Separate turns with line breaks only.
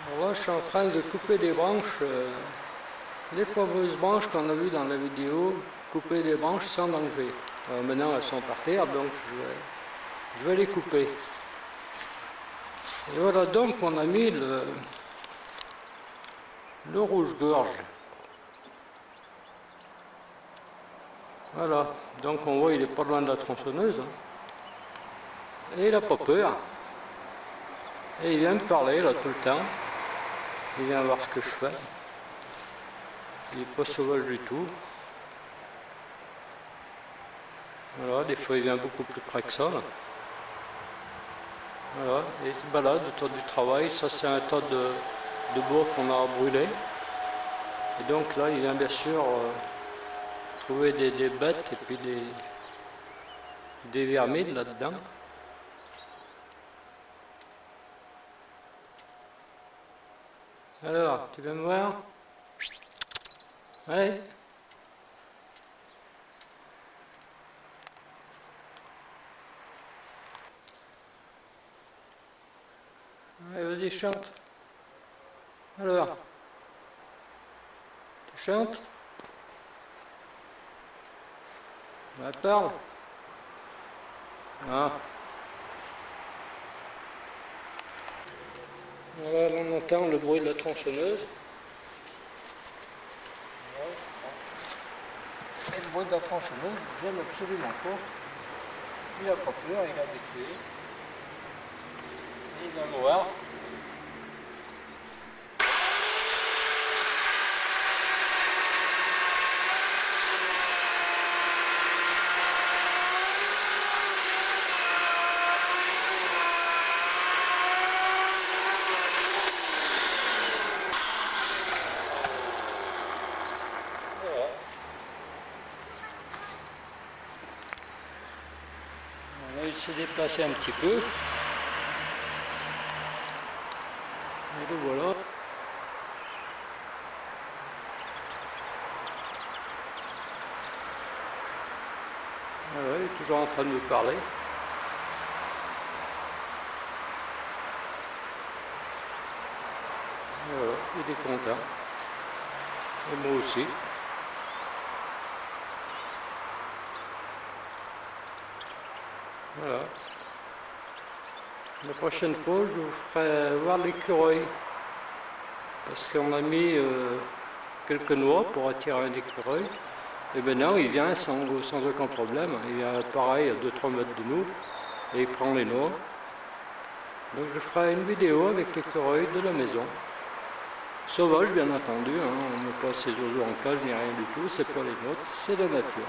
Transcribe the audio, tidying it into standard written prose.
Alors là, je suis en train de couper des branches, les fameuses branches qu'on a vues dans la vidéo, couper des branches sans danger. Alors maintenant, elles sont par terre, donc je vais les couper. Et voilà donc on a mis le rouge-gorge. Voilà, donc on voit il n'est pas loin de la tronçonneuse. Et il n'a pas peur. Et il vient me parler là tout le temps. Il vient voir ce que je fais. Il n'est pas sauvage du tout. Voilà, des fois il vient beaucoup plus près que ça. Là. Voilà, et il se balade autour du travail. Ça c'est un tas de bois qu'on a brûlé. Et donc là il vient bien sûr trouver des bêtes et puis des vermines là-dedans. Alors, tu veux me voir? Ouais. Allez, vas-y, chante. Alors, tu chantes? Bah, parle. Ah. Voilà, on entend le bruit de la tronçonneuse. Et le bruit de la tronçonneuse, j'aime absolument pas. Il n'a pas peur, il est habitué. Il vient me voir. Il s'est déplacé un petit peu. Et le voilà. Voilà, il est toujours en train de me parler. Voilà, il est content. Et moi aussi. Voilà. La prochaine fois, je vous ferai voir l'écureuil. Parce qu'on a mis quelques noix pour attirer un écureuil. Et maintenant, il vient sans aucun problème. Il vient pareil à 2-3 mètres de nous. Et il prend les noix. Donc je ferai une vidéo avec l'écureuil de la maison. Sauvage, bien entendu. Hein. On ne met pas ces oiseaux en cage ni rien du tout. C'est pas les nôtres, c'est la nature.